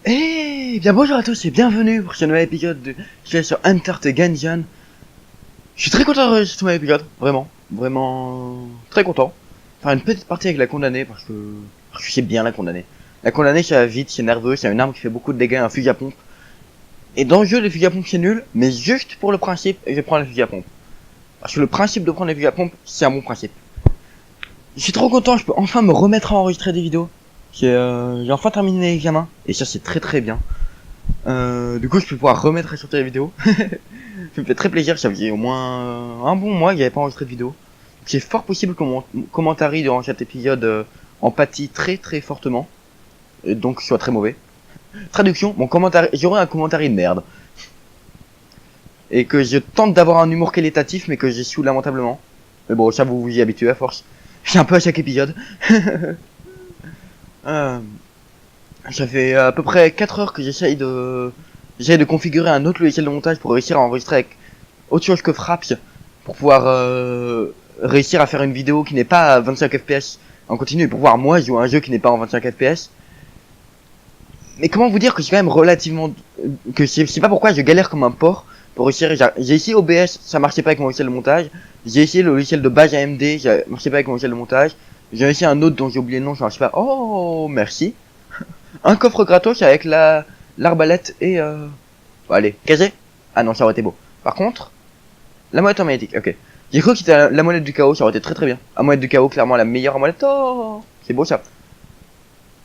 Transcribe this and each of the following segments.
Et bien bonjour à tous et bienvenue pour ce nouvel épisode de je suis sur Hunter the Gungeon. Je suis très content de ce nouvel épisode, vraiment très content. Faire une petite partie avec la condamnée parce que c'est bien la condamnée. La condamnée ça va vite, c'est nerveux, c'est une arme qui fait beaucoup de dégâts, un fusil à pompe. Et dans le jeu les fusils à pompe c'est nul, mais juste pour le principe je prends le fusil à pompe. Parce que le principe de prendre les fusils à pompe c'est un bon principe. Je suis trop content, je peux enfin me remettre à enregistrer des vidéos. J'ai enfin terminé l'examen et ça c'est très bien. Du coup, je vais pouvoir remettre à sortir les vidéos. Ça me fait très plaisir, ça faisait au moins un bon mois que j'avais pas enregistré de vidéo. C'est fort possible que mon commentaire durant cet épisode en pâtit très fortement. Et donc soit très mauvais. Traduction, mon commentaire, j'aurai un commentaire de merde. Et que je tente d'avoir un humour qualitatif, mais que j'échoue lamentablement. Mais bon, ça vous vous y habituez à force. C'est un peu à chaque épisode. Ça fait à peu près 4 heures que j'essaye de configurer un autre logiciel de montage pour réussir à enregistrer avec autre chose que Fraps pour pouvoir réussir à faire une vidéo qui n'est pas à 25 fps en continu et pour pouvoir moi jouer à un jeu qui n'est pas en 25 fps. Mais comment vous dire que c'est quand même relativement que je sais pas pourquoi je galère comme un porc pour réussir. J'ai essayé OBS, ça marchait pas avec mon logiciel de montage. J'ai essayé le logiciel de base AMD, ça marchait pas avec mon logiciel de montage. J'ai essayé un autre dont j'ai oublié le nom, je sais pas. Oh merci. Un coffre gratos avec l'arbalète et bon, allez, casé. Ah non, ça aurait été beau. Par contre, la molette en magnétique, ok. J'ai cru que c'était la molette du chaos, ça aurait été très bien. La molette du chaos, clairement la meilleure molette. Oh, c'est beau ça.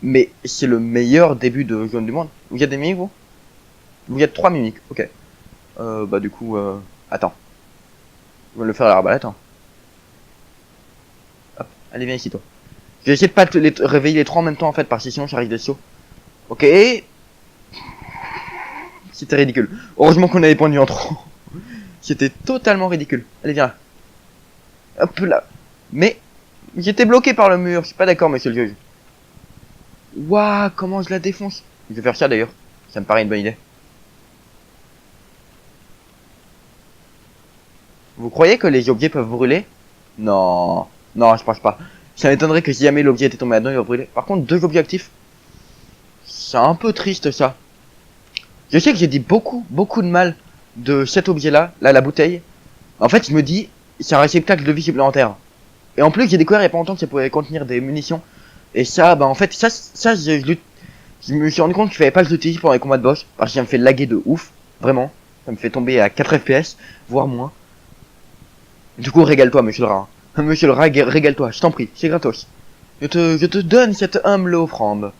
Mais c'est le meilleur début de zone du monde. Vous êtes des mimiques, vous? Vous êtes 3 mimiques, ok. Bah du coup, attends. Je vais le faire à l'arbalète, hein. Hop, allez viens ici toi. Je vais essayer de pas réveiller les trois en même temps en fait, parce que sinon j'arrive des sauts. Ok. C'était ridicule. Heureusement qu'on avait pas en trop. C'était totalement ridicule. Allez, viens là. Hop là. Mais, j'étais bloqué par le mur. Je suis pas d'accord, monsieur le juge. Waouh, comment je la défonce. Je vais faire ça d'ailleurs. Ça me paraît une bonne idée. Vous croyez que les objets peuvent brûler? Non. Non, je pense pas. Ça m'étonnerait que si jamais l'objet était tombé là-dedans, il va brûler. Par contre, 2 objets actifs. C'est un peu triste ça. Je sais que j'ai dit beaucoup de mal de cet objet-là, là, la bouteille. En fait, je me dis, c'est un réceptacle de vie supplémentaire. Et en plus, j'ai découvert il y a pas longtemps que ça pouvait contenir des munitions. Et ça, bah en fait, je me suis rendu compte qu'il fallait pas que je l'utilise pendant les combats de boss. Parce que ça me fait laguer de ouf. Vraiment. Ça me fait tomber à 4 FPS, voire moins. Du coup, régale-toi, monsieur le rat. Monsieur le rat, régale-toi, je t'en prie, c'est gratos. Je te donne cette humble offrande.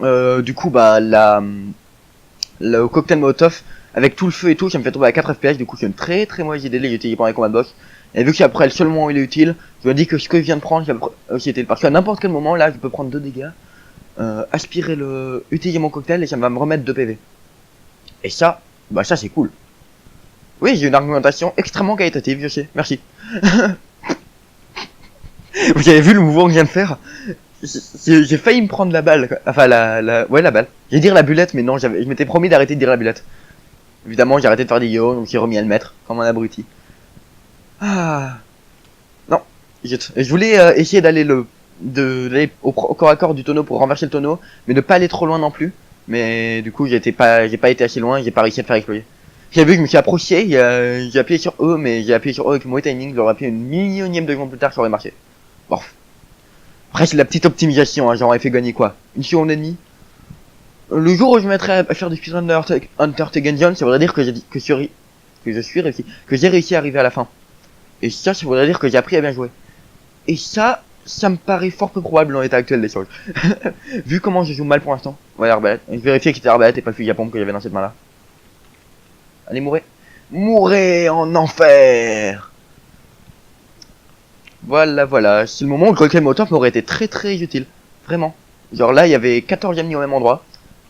Du coup, bah, le cocktail Molotov, avec tout le feu et tout, ça me fait tomber à 4 FPS. Du coup, c'est une très mauvaise idée de l'utiliser pendant les combats de boss. Et vu que c'est après le seul moment où il est utile, je me dis que ce que je viens de prendre, aussi utile. Parce qu'à n'importe quel moment, là, je peux prendre 2 dégâts, aspirer utiliser mon cocktail et ça va me remettre 2 PV. Et ça, bah ça c'est cool. Oui, j'ai une argumentation extrêmement qualitative, je sais, merci. Vous avez vu le mouvement que je viens de faire? J'ai failli me prendre la balle, quoi. Enfin ouais la balle. J'ai dire la bullette, mais non, je m'étais promis d'arrêter de dire la bullette. Évidemment, j'ai arrêté de faire des yo, donc j'ai remis à le mettre, comme un abruti. Ah. Non. Je voulais essayer d'aller d'aller au corps à corps du tonneau pour renverser le tonneau, mais de pas aller trop loin non plus. Mais du coup, j'ai pas été assez loin, j'ai pas réussi à le faire exploser. J'ai vu que je me suis approché, j'ai appuyé sur E, mais j'ai appuyé sur E avec le mauvais timing, j'aurais appuyé une millionième de seconde plus tard, ça aurait marché. Bon. Après, c'est la petite optimisation, hein, j'aurais fait gagner quoi? Une seconde et demie. Le jour où je me mettrai à faire du speedrun de Hunter the Gungeon, ça voudrait dire que j'ai réussi à arriver à la fin. Et ça voudrait dire que j'ai appris à bien jouer. Et ça me paraît fort peu probable dans l'état actuel des choses. Vu comment je joue mal pour l'instant. Ouais, l'arbalète. Je vérifiais que c'était l'arbalète et pas le fusil à pompe que j'avais dans cette main-là. Allez, mourrez. Mourrez en enfer. Voilà. C'est le moment où le cocktail Molotov m'aurait été très utile. Vraiment. Genre là, il y avait 14 amis au même endroit.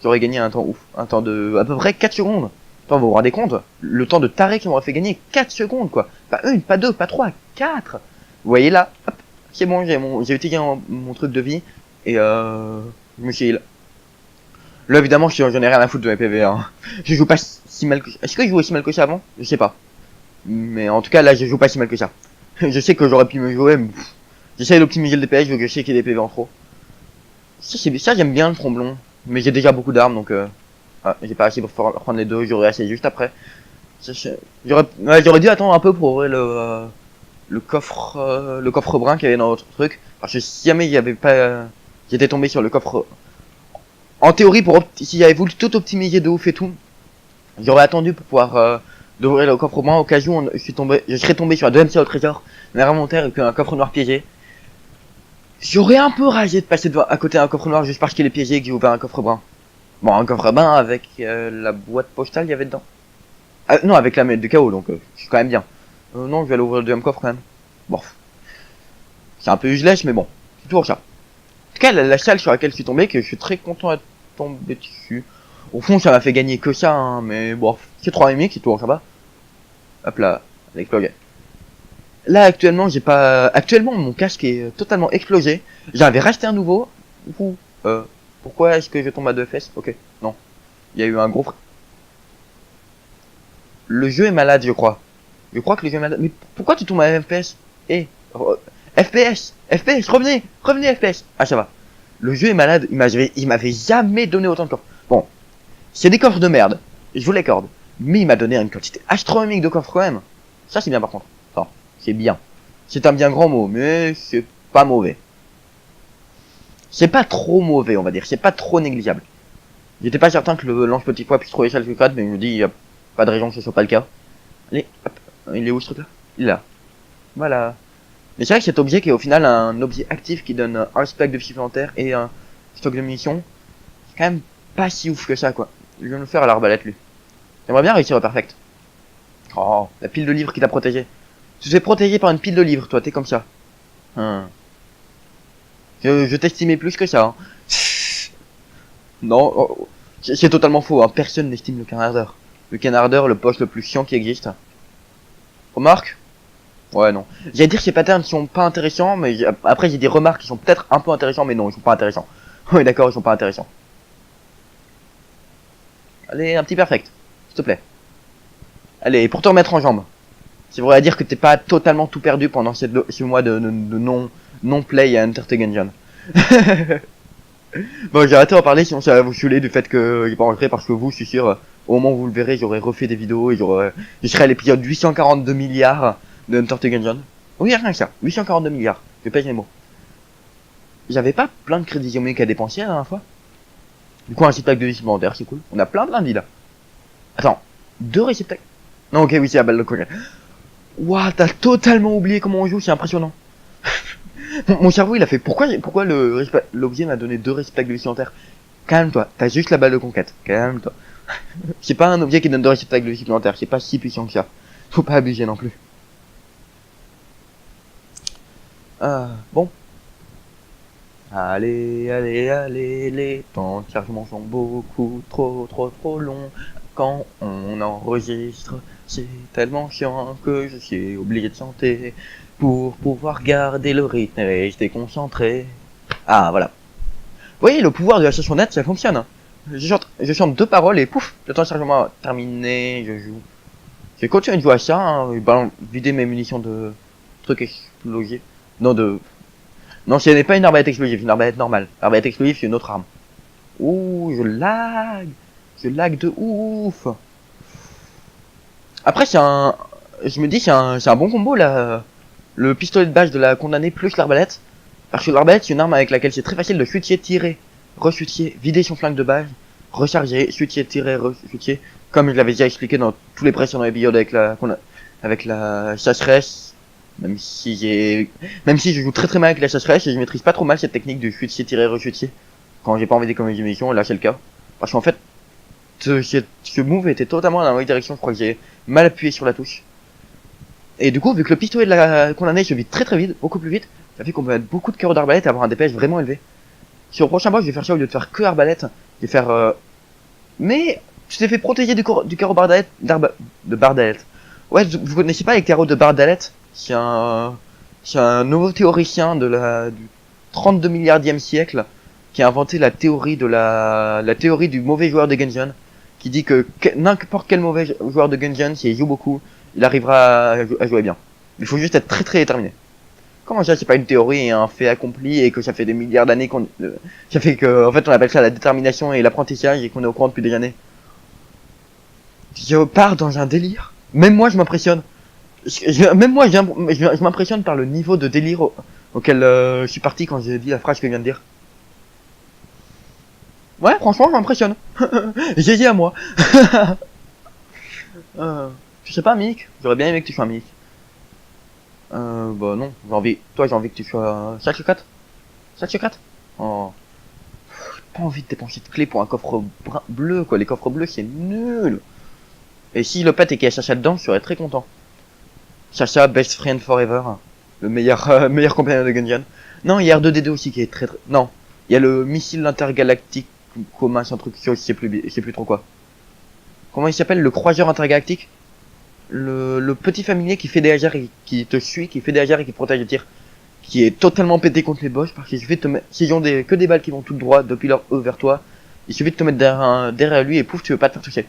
J'aurais gagné un temps ouf. Un temps de à peu près 4 secondes. Attends, vous vous rendez compte? Le temps de taré qui m'aurait fait gagner 4 secondes, quoi. Pas une, pas deux, pas trois, 4. Vous voyez là, hop, c'est bon, j'ai utilisé mon truc de vie. Et je me suis heal. Là, évidemment, j'en ai rien à foutre de mes PV, hein. Je joue pas si mal que ça. Est-ce que je jouais si mal que ça avant? Je sais pas. Mais en tout cas, là, je joue pas si mal que ça. Je sais que j'aurais pu me jouer, mais j'essaie d'optimiser le DPS, vu que je sais qu'il y a des PV en trop. Ça, j'aime bien le tromblon. Mais j'ai déjà beaucoup d'armes, donc j'ai pas assez pour prendre les deux, j'aurai assez juste après. J'aurais dû attendre un peu pour ouvrir le coffre brun qu'il y avait dans notre truc. Parce que si jamais il y avait pas, j'étais tombé sur le coffre. En théorie, si j'avais voulu tout optimiser de ouf et tout, j'aurais attendu pour pouvoir d'ouvrir le coffre brun. Au cas où je serais tombé sur la deuxième série au trésor, un inventaire et puis un coffre noir piégé. J'aurais un peu ragé de passer à côté d'un coffre noir juste parce qu'il est piégé et que j'ai ouvert un coffre brun. Bon, un coffre brun avec la boîte postale, il y avait dedans. Ah, non, avec la mètre de chaos, donc je suis quand même bien. Non, je vais aller ouvrir le deuxième coffre quand même. Bon, c'est un peu useless, mais bon, c'est toujours ça. En tout cas, la salle sur laquelle je suis tombé, que je suis très content d'être tombé dessus. Au fond, ça m'a fait gagner que ça, hein, mais bon, c'est 3 ennemis qui toujours ça. Hop là, elle explose. Là, actuellement, j'ai pas... Actuellement, mon casque est totalement explosé. J'avais racheté un nouveau. Ouh, pourquoi est-ce que je tombe à 2 fesses? Ok, non. Il y a eu un gros... Le jeu est malade, je crois. Je crois que le jeu est malade. Mais pourquoi tu tombes à FPS? FPS, revenez FPS. Ah, ça va. Le jeu est malade, il m'avait jamais donné autant de coffres. Bon, c'est des coffres de merde, je vous l'accorde. Mais il m'a donné une quantité astronomique de coffres quand même. Ça c'est bien par contre. Enfin, c'est bien. C'est un bien grand mot, mais c'est pas mauvais. C'est pas trop mauvais, on va dire. C'est pas trop négligeable. J'étais pas certain que le lance petit pois puisse trouver ça le secret, mais je me dis, il y a pas de raison que ce soit pas le cas. Allez, hop. Il est où ce truc là? Il est là. Voilà. Mais c'est vrai que cet objet qui est au final un objet actif qui donne un stack de supplémentaire et un stock de munitions, c'est quand même pas si ouf que ça quoi. Je viens de le faire à l'arbalète lui. J'aimerais bien réussir au perfect. Oh, la pile de livres qui t'a protégé. Tu te fais protéger par une pile de livres, toi, t'es comme ça. Je t'estimais plus que ça. Hein. Non, c'est totalement faux. Hein. Personne n'estime le canardeur. Le canardeur, le poste le plus chiant qui existe. Remarque? Ouais, non. J'allais dire que ces patterns sont pas intéressants, mais après j'ai des remarques qui sont peut-être un peu intéressants, mais non, ils sont pas intéressants. Oui, d'accord, ils sont pas intéressants. Allez, un petit perfect, s'il te plaît. Allez, pour te remettre en jambe. C'est vrai à dire que t'es pas totalement tout perdu pendant ce mois de non-play à Enter the Gungeon. Bon, j'ai arrêté d'en parler, sinon ça va vous saouler du fait que j'ai pas enregistré, parce que vous, je suis sûr, au moment où vous le verrez, j'aurais refait des vidéos et je serai à l'épisode 842 milliards de Enter the Gungeon. Oui, rien que ça, 842 milliards, je pèse les mots. J'avais pas plein de crédits géométriques à dépenser la dernière fois. Du coup, un réceptacle de vie supplémentaire, c'est cool. On a plein de vies là. Attends, 2 réceptacles. Non, ok, oui, c'est la balle de coquette. Ouah, t'as totalement oublié comment on joue, c'est impressionnant. Mon cerveau il a fait pourquoi l'objet m'a donné 2 réceptacles de vie supplémentaires. Calme-toi, t'as juste la balle de conquête, calme-toi. C'est pas un objet qui donne 2 réceptacles de vie supplémentaires, c'est pas si puissant que ça. Faut pas abuser non plus. Bon. Allez, les temps de chargement sont beaucoup trop longs. Quand on enregistre, c'est tellement chiant que je suis obligé de chanter pour pouvoir garder le rythme et rester concentré. Ah, voilà. Vous voyez, le pouvoir de la chanson net, ça fonctionne. Hein. Je chante 2 paroles et pouf, le temps de chargement terminé, je joue. J'ai continué de jouer à ça, hein, vider mes munitions de trucs explosifs. Non, ce n'est pas une arbalète explosive, une arbalète normale. L'arbalète explosive, c'est une autre arme. Ouh, je lag de ouf. Après, je me dis, c'est un bon combo, là. Le pistolet de base de la condamnée plus l'arbalète. Parce que l'arbalète, c'est une arme avec laquelle c'est très facile de switcher, tirer, re-switcher, vider son flingue de base, recharger, switcher, tirer, re-switcher. Comme je l'avais déjà expliqué dans tous les précédents épisodes avec la chasseresse. Même si je joue très mal avec la chasseresse et je maîtrise pas trop mal cette technique de switcher, tirer, re-switcher. Quand j'ai pas envie d'économiser mes munitions, là c'est le cas. Parce qu'en fait, ce move était totalement dans la mauvaise direction, je crois que j'ai mal appuyé sur la touche. Et du coup, vu que le pistolet de la condamnée se vide très vite, beaucoup plus vite, ça fait qu'on peut mettre beaucoup de carreaux d'arbalète et avoir un DPS vraiment élevé. Sur le prochain boss, je vais faire ça au lieu de faire que arbalète, je vais faire Mais, tu t'es fait protéger du carreau de bardalette. Ouais, vous connaissez pas les carreaux de bardalette? C'est un nouveau théoricien du 32 milliardième siècle qui a inventé la théorie du mauvais joueur de Gungeon, qui dit que n'importe quel mauvais joueur de Gungeon, s'il joue beaucoup, il arrivera à jouer bien. Il faut juste être très déterminé. Comment ça, c'est pas une théorie et un fait accompli et que ça fait des milliards d'années qu'on... ça fait que, en fait, on appelle ça la détermination et l'apprentissage et qu'on est au courant depuis des années. Je pars dans un délire. Même moi, je m'impressionne. Même moi, je m'impressionne par le niveau de délire auquel je suis parti quand j'ai dit la phrase que je viens de dire. Ouais, franchement, je m'impressionne. J'ai dit à moi. Je sais pas, Mick. J'aurais bien aimé que tu sois Mick. Bah non, j'ai envie que tu sois Sachikat. Sachikat. Oh, j'ai pas envie de dépenser de clés pour un coffre bleu, quoi. Les coffres bleus, c'est nul. Et si le pet et qu'il y a Sacha dedans, je serais très content. Sacha, best friend forever. Le meilleur, meilleur compagnon de Gungeon. Non, il y a R2D2 aussi qui est très très... Non, il y a le missile intergalactique commun, c'est un truc, je sais plus trop quoi. Comment il s'appelle? Le croiseur intergalactique? Le petit familier qui fait des AGR et qui te suit, qui fait des AGR et qui protège les tirs. Qui est totalement pété contre les boss parce qu'il suffit de te mettre... S'ils ont que des balles qui vont tout droit depuis leur E vers toi, il suffit de te mettre derrière lui et pouf, tu veux pas te faire toucher.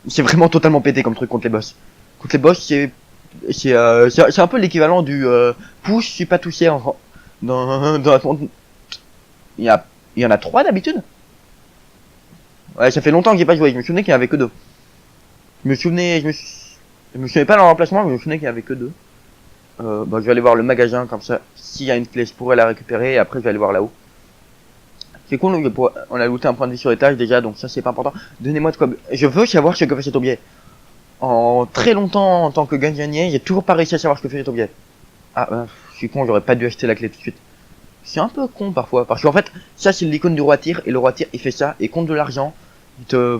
C'est vraiment totalement pété comme truc contre les boss. Contre les boss, c'est un peu l'équivalent du push, je suis pas touché dans la... Il y en a 3 d'habitude. Ouais, ça fait longtemps que j'ai pas joué, je me souvenais qu'il y en avait que 2. Je me souvenais pas dans l'emplacement, mais je me souvenais qu'il y avait que 2. Bah, je vais aller voir le magasin, comme ça, s'il y a une clé, je pourrais la récupérer, et après je vais aller voir là-haut. C'est cool, on a looté un point de vie sur l'étage déjà, donc ça c'est pas important. Donnez-moi de quoi... Je veux savoir ce que fait cet objet. En très longtemps, en tant que Gungeonier, j'ai toujours pas réussi à savoir ce que fait cet objet. Ah, je suis con, j'aurais pas dû acheter la clé tout de suite. C'est un peu con parfois, parce qu'en fait, ça c'est l'icône du roi tir, et le roi tir il fait ça, et compte de l'argent, il te...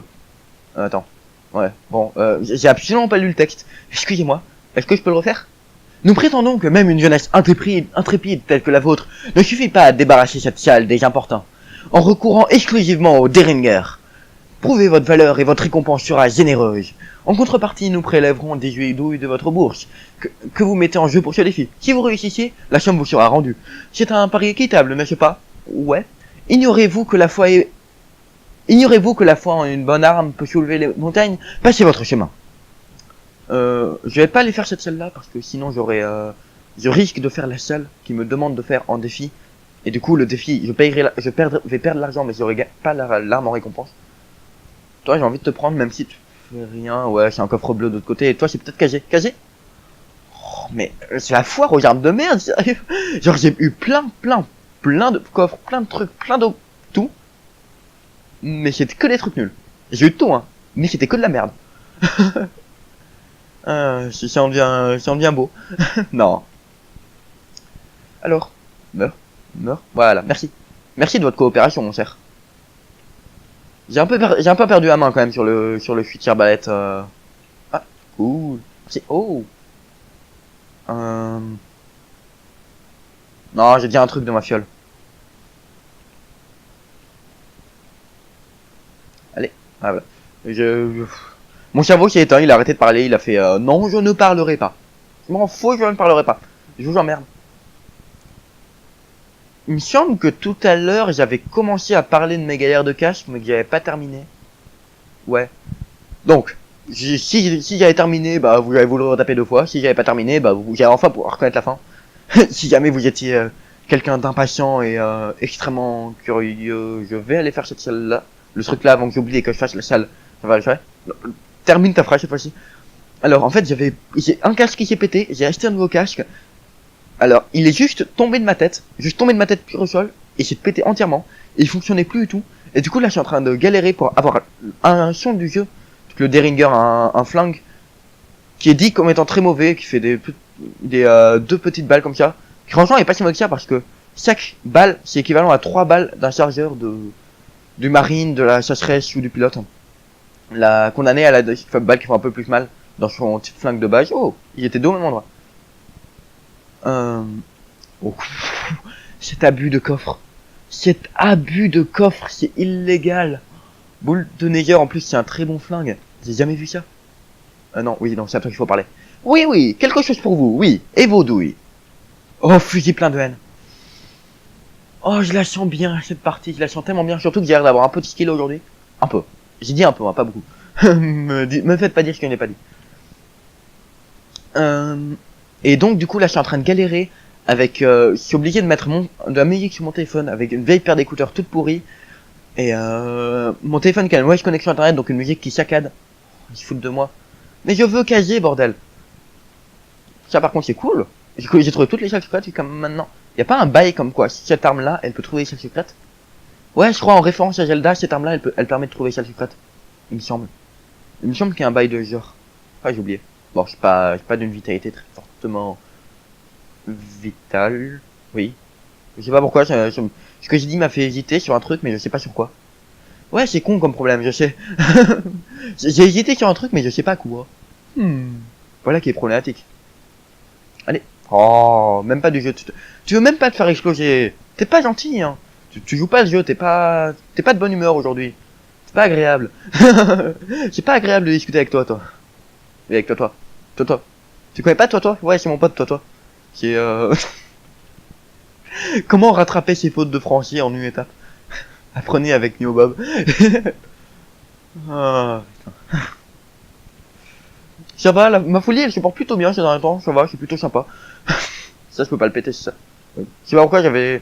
attends. Ouais, bon, j'ai absolument pas lu le texte. Excusez-moi, est-ce que je peux le refaire? Nous prétendons que même une jeunesse intrépide telle que la vôtre ne suffit pas à débarrasser cette salle des importants. En recourant exclusivement au Deringer. Prouvez votre valeur et votre récompense sera généreuse. En contrepartie, nous prélèverons des douilles de votre bourse que vous mettez en jeu pour ce défi. Si vous réussissez, la somme vous sera rendue. C'est un pari équitable, n'est-ce pas? Ouais. Ignorez-vous que la foi en une bonne arme peut soulever les montagnes? Passez votre chemin. Je vais pas aller faire cette salle-là parce que sinon je risque de faire la salle qui me demande de faire en défi. Et du coup, le défi, je vais perdre l'argent, mais j'aurai pas l'arme en récompense. Toi, j'ai envie de te prendre, même si tu fais rien. Ouais, c'est un coffre bleu de l'autre côté. Et toi, c'est peut-être Kagé. Kagé? Oh, mais c'est la foire aux armes de merde, sérieux. Genre, j'ai eu plein de coffres, plein de trucs, plein de tout. Mais c'était que des trucs nuls. J'ai eu tout, hein. Mais c'était que de la merde. Ça en devient beau. Non. Alors, meurs. Voilà, merci. Merci de votre coopération, mon cher. J'ai un peu perdu la main quand même sur le fuite arbalète. Ah, cool. Merci. Oh. Non, j'ai dit un truc de ma fiole. Allez, ah, voilà. Mon cerveau s'est éteint, il a arrêté de parler, il a fait non, je ne parlerai pas. Je m'en fous, je ne parlerai pas. Je vous emmerde. Il me semble que tout à l'heure, j'avais commencé à parler de mes galères de cash, mais que j'avais pas terminé. Ouais. Donc, si j'avais terminé, bah vous allez vous le retaper 2 fois. Si j'avais pas terminé, bah vous allez enfin pouvoir reconnaître la fin. Si jamais vous étiez quelqu'un d'impatient et extrêmement curieux, je vais aller faire cette salle-là. Le truc là avant que j'oublie et que je fasse la salle. Ça va le faire. Termine ta phrase cette fois-ci. Alors en fait j'ai un casque qui s'est pété, j'ai acheté un nouveau casque. Alors il est juste tombé de ma tête pure au sol, et s'est pété entièrement, et il fonctionnait plus du tout. Et du coup là je suis en train de galérer pour avoir un son du jeu. Le Deringer un flingue qui est dit comme étant très mauvais, qui fait des 2 petites balles comme ça. Qui franchement est pas si mauvais que ça parce que chaque balle c'est équivalent à 3 balles d'un chargeur du marine, de la chasseresse ou du pilote. La condamnée à la balle qui fait un peu plus mal dans son petit flingue de base. Oh, il était dos au même endroit. Oh. Cet abus de coffre, c'est illégal. Boule de Neger en plus c'est un très bon flingue. J'ai jamais vu ça. Non, oui, non, c'est à toi qu'il faut parler. Oui, quelque chose pour vous, oui. Et vos douilles. Oh, fusil plein de haine. Oh, je la sens bien cette partie, je la sens tellement bien. Surtout que j'ai l'air d'avoir un petit skill aujourd'hui. Un peu. J'ai dit un peu, hein, pas beaucoup. me faites pas dire ce que je n'ai pas dit. Et donc du coup là je suis en train de galérer avec je suis obligé de mettre de la musique sur mon téléphone avec une vieille paire d'écouteurs toute pourrie. Et mon téléphone qui a une mauvaise connexion internet, donc une musique qui saccade. Ils se foutent de moi. Mais je veux caser, bordel. Ça par contre c'est cool. J'ai trouvé toutes les salles secrètes comme maintenant. Y a pas un bail comme quoi, si cette arme là elle peut trouver les salles secrètes. Ouais, je crois en référence à Zelda, cette arme là elle permet de trouver les salles secrètes. Il me semble. Il me semble qu'il y a un bail de genre. Ah, j'ai oublié. Bon, c'est pas d'une vitalité très fortement vitale. Oui. Je sais pas pourquoi, ce que j'ai dit m'a fait hésiter sur un truc, mais je sais pas sur quoi. Ouais, c'est con comme problème, je sais. J'ai hésité sur un truc, mais je sais pas quoi. Voilà qui est problématique. Allez. Oh, même pas du jeu. Tu veux même pas te faire exploser. T'es pas gentil, hein. Tu joues pas le jeu, t'es pas de bonne humeur aujourd'hui. C'est pas agréable. C'est pas agréable de discuter avec toi. Et avec toi. Tu connais pas toi? Ouais, c'est mon pote toi. C'est Comment rattraper ses fautes de français en une étape? Apprenez avec Neo Bob. Ah, putain. Ça va, ma folie elle se porte plutôt bien ces derniers temps, ça va, c'est plutôt sympa. Ça je peux pas le péter, c'est ça. Oui. Je sais pas pourquoi j'avais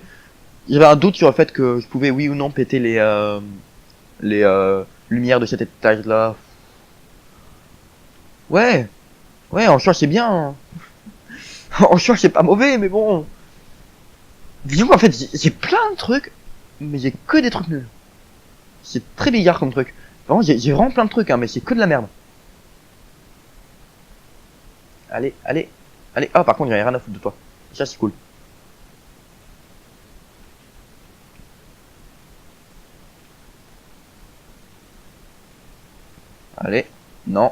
un doute sur le fait que je pouvais oui ou non péter les lumières de cet étage là. Ouais, en soi c'est bien. En soi c'est pas mauvais, mais bon. Disons qu'en fait j'ai plein de trucs, mais j'ai que des trucs nuls. C'est très bizarre comme truc. Vraiment j'ai vraiment plein de trucs, hein, mais c'est que de la merde. Allez. Ah par contre j'en ai rien à foutre de toi. Ça c'est cool. Allez. Non.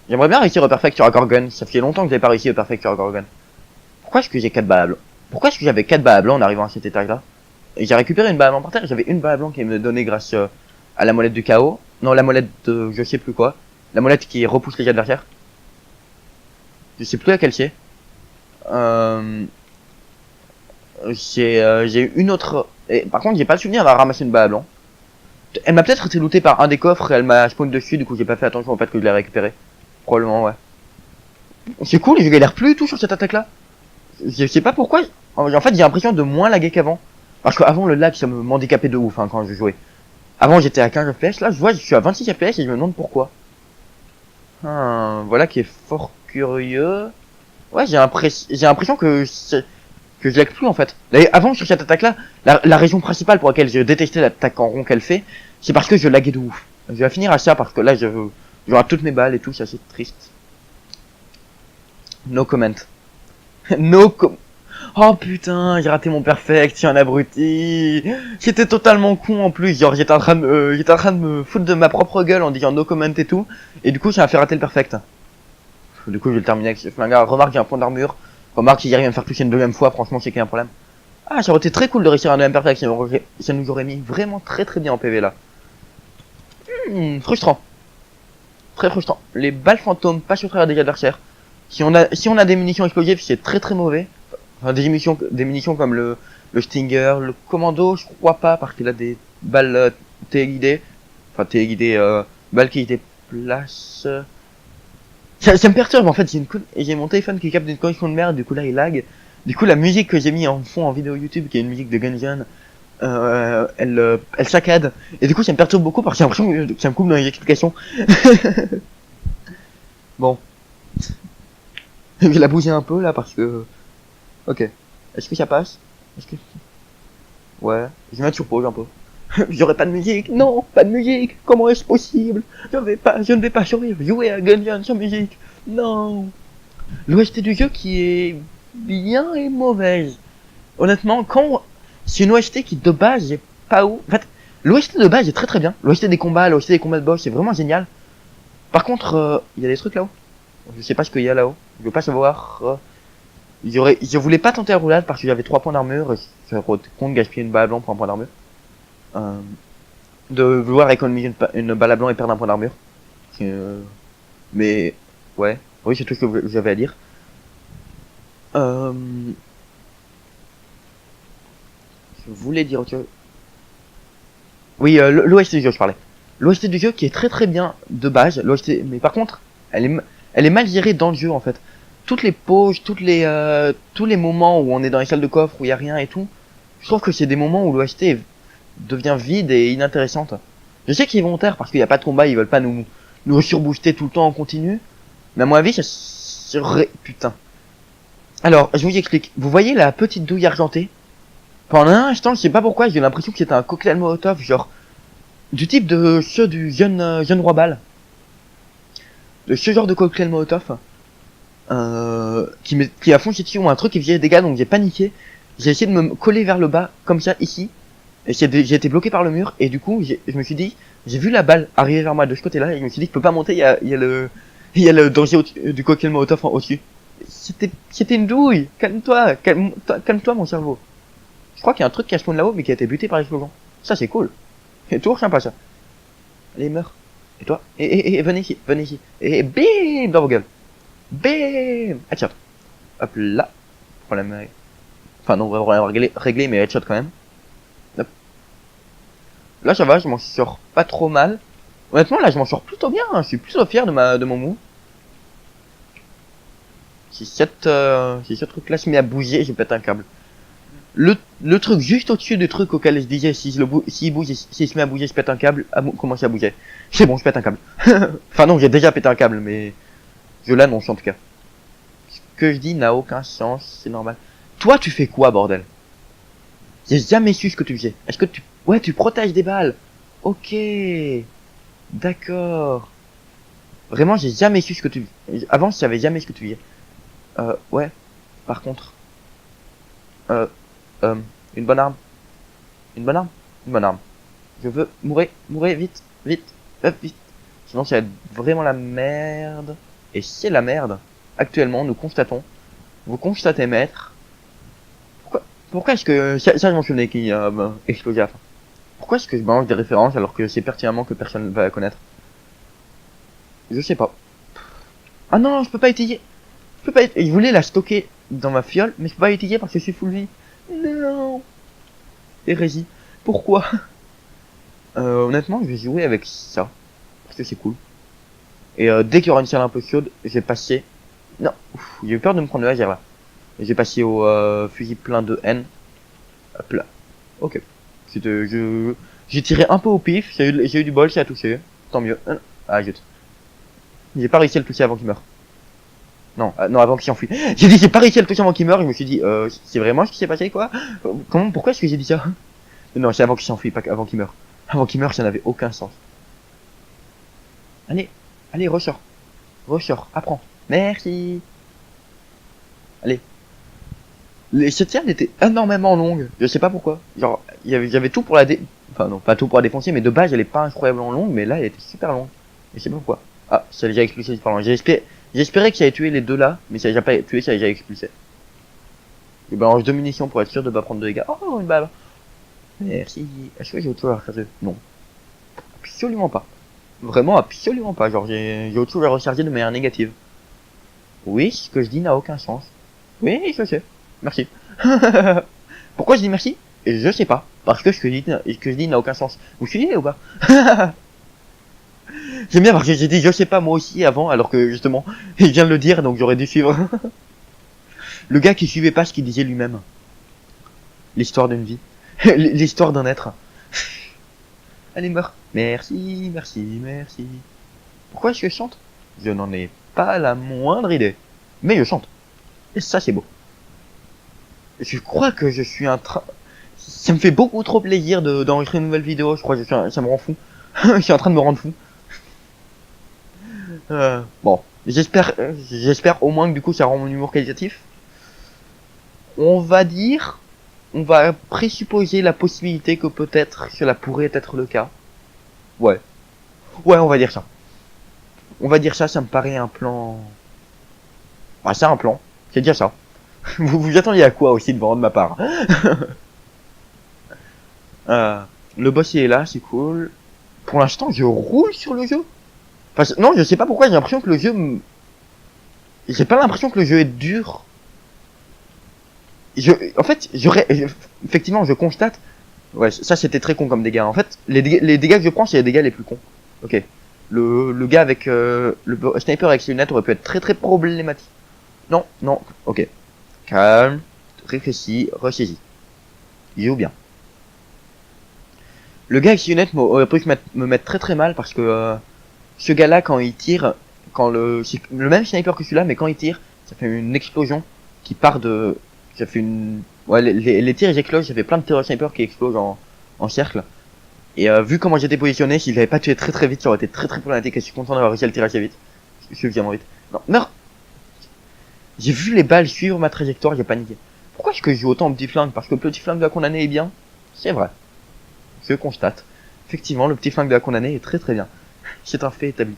J'aimerais bien réussir au perfect sur un Gorgon. Ça fait longtemps que j'ai pas réussi au perfect sur un Gorgon. Pourquoi est-ce que j'ai 4 balles à blanc? Pourquoi est-ce que j'avais 4 balles à blanc en arrivant à cet étage là? Et j'ai récupéré une balle à blanc par terre. J'avais une balle à blanc qui me donnait grâce à la molette du chaos. Non, la molette de je sais plus quoi. La molette qui repousse les adversaires. Je sais plus laquelle c'est. J'ai une autre. Et par contre, j'ai pas le souvenir d'avoir ramassé une balle à blanc. Elle m'a peut-être été lootée par un des coffres et elle m'a spawn dessus. Du coup, j'ai pas fait attention au fait que je l'ai récupéré. Probablement, ouais. C'est cool, je galère plus du tout sur cette attaque là. Je sais pas pourquoi. En fait, j'ai l'impression de moins laguer qu'avant. Parce qu'avant, le lag, ça m'handicapait de ouf hein, quand je jouais. Avant, j'étais à 15 FPS. Là, je vois, je suis à 26 FPS et je me demande pourquoi. Voilà qui est fort curieux. Ouais, j'ai l'impression que je lag plus en fait. D'ailleurs, avant, sur cette attaque là, la raison principale pour laquelle je détestais l'attaque en rond qu'elle fait, c'est parce que je laguais de ouf. Je vais finir à ça parce que là, j'aurai toutes mes balles et tout, c'est assez triste. No comment. Oh putain, j'ai raté mon perfect, je suis un abruti. J'étais totalement con en plus, genre j'étais en train de me foutre de ma propre gueule en disant no comment et tout. Et du coup, ça m'a fait rater le perfect. Du coup, je vais le terminer avec ce flingue. Remarque, j'ai un point d'armure. Remarque, si j'arrive à me faire toucher une deuxième fois, franchement, c'est qu'il y a un problème. Ah, ça aurait été très cool de réussir un deuxième perfect, ça nous aurait mis vraiment très bien en PV là. Frustrant. Très frustrant. Les balles fantômes passent au travers des adversaires. Si on a des munitions explosives, c'est très mauvais. Enfin, des munitions comme le Stinger, le Commando, je crois pas, parce qu'il a des balles téléguidées. Enfin, téléguidées, balles qui déplacent. Ça me perturbe en fait, j'ai mon téléphone qui capte une connexion de merde, du coup là il lag. Du coup la musique que j'ai mis en fond en vidéo YouTube, qui est une musique de Gungeon, elle saccade. Et du coup ça me perturbe beaucoup parce que j'ai l'impression que ça me coupe dans les explications. Bon. Je vais la bouger un peu là parce que... Ok. Est-ce que ça passe? Ouais. Je vais mettre sur pause un peu. J'aurais pas de musique. Non, pas de musique. Comment est-ce possible? Je ne vais pas survivre. Jouer à Gungeon sans musique. Non. L'OST du jeu qui est bien et mauvaise. Honnêtement, c'est une OST qui de base est pas ouf. En fait, l'OST de base est très bien. L'OST des combats de boss, c'est vraiment génial. Par contre, il y a des trucs là-haut. Je sais pas ce qu'il y a là-haut. Je veux pas savoir. Je voulais pas tenter la roulade parce que j'avais 3 points d'armure. Et ça compte gaspiller une balle à blanc pour un point d'armure. De vouloir économiser une balle à blanc et perdre un point d'armure. Mais ouais, oui c'est tout ce que j'avais à dire. Je voulais dire autre chose. Oui, l'OST du jeu je parlais. L'OST du jeu qui est très bien de base. L'OST, mais par contre, elle est mal gérée dans le jeu en fait. toutes les pauses, tous les moments où on est dans les salles de coffre, où il y a rien et tout, je trouve que c'est des moments où l'OST devient vide et inintéressante. Je sais que c'est volontaire parce qu'il n'y a pas de combat, ils veulent pas nous surbooster tout le temps en continu. Mais à mon avis, ça serait... Putain. Alors, je vous explique. Vous voyez la petite douille argentée? Pendant un instant, je sais pas pourquoi, j'ai l'impression que c'était un cocktail Molotov, genre... Du type de ceux du jeune roi Bal. De ce genre de cocktail Molotov. Qui a foncé dessus ou un truc qui faisait des dégâts, donc j'ai paniqué. J'ai essayé de me coller vers le bas, comme ça, ici. Et j'ai été bloqué par le mur, et du coup, je me suis dit... J'ai vu la balle arriver vers moi de ce côté-là, et je me suis dit que je peux pas monter, il y a le danger du cocktail Molotov au-dessus. C'était une douille. Calme-toi, calme-toi mon cerveau. Je crois qu'il y a un truc qui a spawn là-haut mais qui a été buté par l'explosion. Ça c'est cool. C'est toujours sympa ça. Allez meurs. Et toi venez ici. Et bim dans vos gueules. Bim. Headshot. Hop là. Problème. Enfin non, on va vraiment régler mais headshot quand même. Hop. Là ça va, je m'en sors pas trop mal. Honnêtement là je m'en sors plutôt bien. Je suis plutôt fier de mon move. Si cette truc là se met à bouger, je pète un câble. Le truc juste au-dessus du truc auquel je disais s'il bouge, s'il se met à bouger, je pète un câble, commence à bouger. C'est bon, je pète un câble. Enfin non, j'ai déjà pété un câble, mais je l'annonce en tout cas. Ce que je dis n'a aucun sens, c'est normal. Toi, tu fais quoi, bordel? J'ai jamais su ce que tu faisais. Est-ce que ouais, tu protèges des balles. Ok. D'accord. Vraiment, j'ai jamais su ce que tu... Avant, je savais jamais ce que tu faisais. Ouais. Par contre... une bonne arme. Une bonne arme. Une bonne arme. Je veux mourir vite, vite, vite. Sinon, ça va être vraiment la merde. Et c'est la merde. Actuellement, nous constatons. Vous constatez, maître. Pourquoi est-ce que... Ça, je m'en souvenais qui explosait à la fin. Pourquoi est-ce que je balance des références alors que c'est pertinemment que personne ne va connaître? Je sais pas. Ah non, je peux pas étayer. Je voulais la stocker dans ma fiole, mais je peux pas l'étayer parce que je suis full vie. Non. Hérésie. Pourquoi? Honnêtement, je vais jouer avec ça. Parce que c'est cool. Et dès qu'il y aura une salle un peu chaude, je vais passer... Non, j'ai eu peur de me prendre le laser là. Et j'ai passé au fusil plein de haine. Hop là. Ok. J'ai tiré un peu au pif, j'ai eu du bol, ça a touché. Tant mieux. Ah, zut. J'ai pas réussi à le toucher avant qu'il meure. Non, non, avant qu'il s'enfuit. J'ai dit j'ai pas réussi à le toucher avant qu'il meure, je me suis dit, c'est vraiment ce qui s'est passé quoi? Pourquoi est-ce que j'ai dit ça? Non, c'est avant qu'il s'enfuit, pas avant qu'il meure. Avant qu'il meure, ça n'avait aucun sens. Allez, ressort, apprends. Merci. Allez. Cette scène était énormément longue, je sais pas pourquoi. Genre, j'avais tout pour la Enfin non, pas tout pour la défoncer, mais de base elle est pas incroyablement longue, mais là elle était super longue. Je sais pas pourquoi. Ah, ça a déjà expulsé, pardon. J'espérais que ça allait tuer les deux là, mais ça a déjà pas tué, ça a déjà expulsé. Je balance 2 munitions pour être sûr de pas prendre de dégâts. Oh, une balle. Merci. Est-ce que j'ai autre chose à recharger? Non. Absolument pas. Vraiment absolument pas. Genre j'ai autre chose à recharger de manière négative. Oui, ce que je dis n'a aucun sens. Oui, je sais. Merci. Pourquoi je dis merci? Je sais pas. Parce que ce que je dis n'a aucun sens. Vous suivez ou pas? J'aime bien parce que j'ai dit je sais pas moi aussi avant, alors que justement, il vient de le dire, donc j'aurais dû suivre. Le gars qui suivait pas ce qu'il disait lui-même. L'histoire d'une vie. L'histoire d'un être. Allez, meurs. Merci. Pourquoi est-ce que je chante? Je n'en ai pas la moindre idée. Mais je chante. Et ça, c'est beau. Je crois que je suis un train... Ça me fait beaucoup trop plaisir d'enregistrer une nouvelle vidéo. Je crois que ça me rend fou. Je suis en train de me rendre fou. Bon, j'espère au moins que du coup ça rend mon humour qualitatif. On va présupposer la possibilité que peut-être cela pourrait être le cas. Ouais, on va dire ça. Ça me paraît un plan... Ah, c'est un plan, c'est déjà ça. Vous attendiez à quoi aussi de ma part? Le boss il est là, c'est cool. Pour l'instant, je roule sur le jeu. Enfin, non, je sais pas pourquoi, j'ai l'impression que le jeu... J'ai pas l'impression que le jeu est dur. En fait, effectivement, je constate... Ouais, ça c'était très con comme dégâts. En fait, les dégâts que je prends, c'est les dégâts les plus cons. Ok. Le gars avec... le sniper avec ses lunettes aurait pu être très très problématique. Non, non, ok. Calme, réfléchis, ressaisis. Il joue bien. Le gars avec ses lunettes aurait pu me mettre très très mal parce que ce gars-là, quand il tire, quand c'est le même sniper que celui-là, mais quand il tire, ça fait une explosion qui part de... Ça fait une... Ouais, les tirs ils explosent, ça fait plein de tirs sniper qui explosent en cercle. Et vu comment j'étais positionné, si je l'avais pas tué très très vite, ça aurait été très très problématique et je suis content d'avoir réussi à le tirer assez vite. Suffisamment vite. Non, meurs. J'ai vu les balles suivre ma trajectoire, j'ai paniqué. Pourquoi est-ce que je joue autant au petit flingue? Parce que le petit flingue de la condamnée est bien. C'est vrai. Je constate. Effectivement, le petit flingue de la condamnée est très très bien. C'est un fait établi.